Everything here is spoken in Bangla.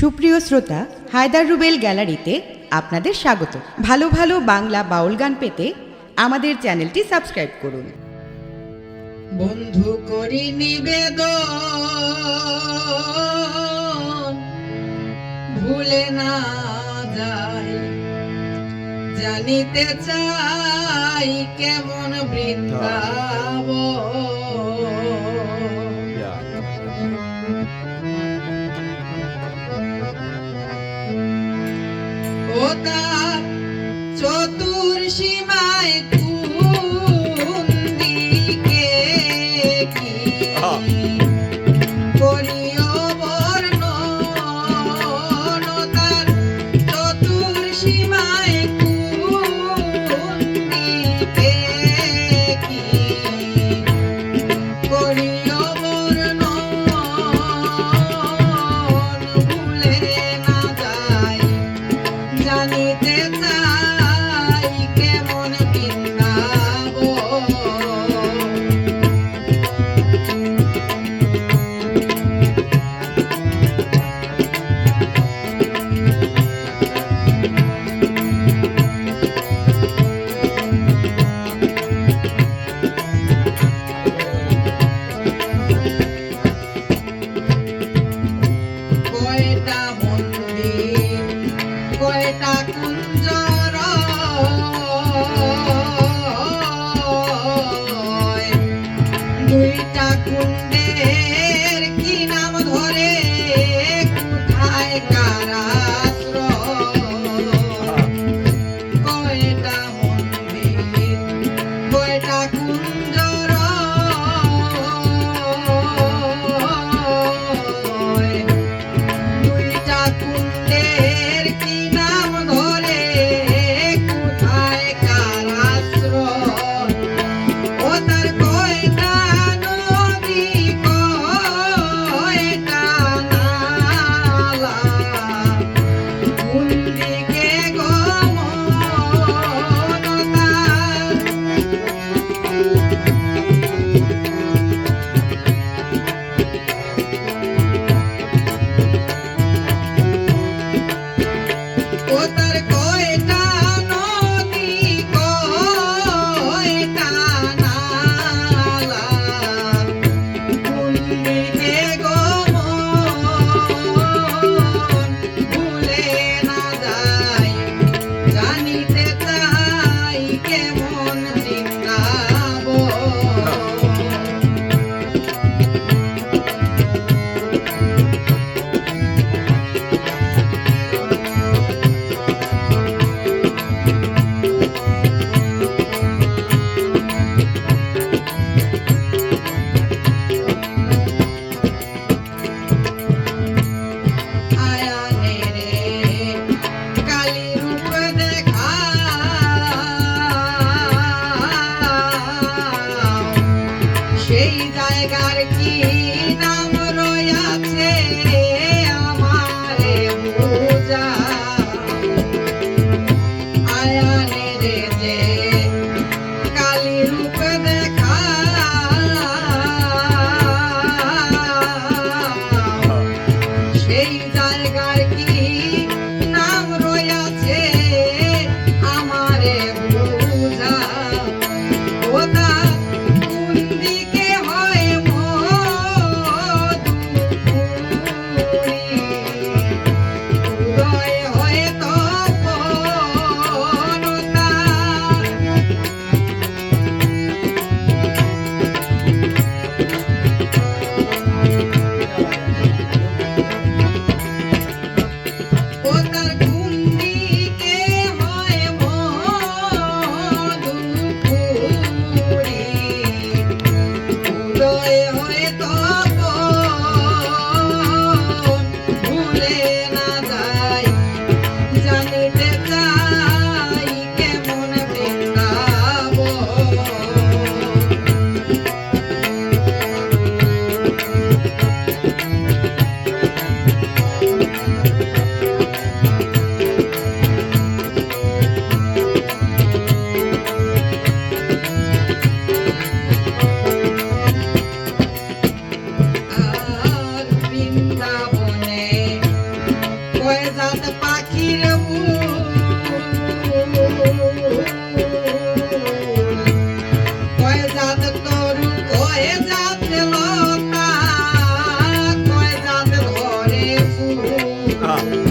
সুপ্রিয় শ্রোতা, হায়দার রুবেল গ্যালারিতে আপনাদের স্বাগত। ভালো ভালো বাংলা বাউল গান পেতে আমাদের চ্যানেলটি সাবস্ক্রাইব করুন। বন্ধু করি নিবেদন, ভুলে না যাই, জানিতে চাই কেমন বৃন্দাবন। ও তার চতুর সীমায় কোন দিকে কি করিও বর্ণন, তার চতুর সীমায় কোন দিকে কি করিও বর্ণন, ভুলে না যাই, জানিতে চাই কেমন বৃন্দাবন। কয়টা মন্দির, কয়টা কুঞ্জর, দুইটা কুণ্ডের কি নাম ধরে, কোথায় কার আশ্রয়। কয়টা মন্দির, কয়টা কুঞ্জর, দুইটা কুণ্ডের কি নাম ধরে, কোথায় কার আশ্রয়। ও তার কয়টা নদী, কয়টা নালা, কোন দিকে গমন তার। ও তার কয়টা নদী, কয়টা নালা, কোন দিকে গমন, ভুলে না যাই, জানিতে চাই কেমন বৃন্দাবন। আয়ানে রে কালী রূপ দেখা, সেই জায়গার কি নাম রয়াছে আমারে বুঝা। আয়ানে রে যে কালী রূপ দেখা, সেই জায়গার কি নাম রয়াছে আমারে বুঝা। ও তার কোন দিকে হয় মধুপুরী, উদয় হয় তপন তার। কয় জাত পাখির কয় জাত তরু কয় জাত লতা কয় জাত ধরে ফুল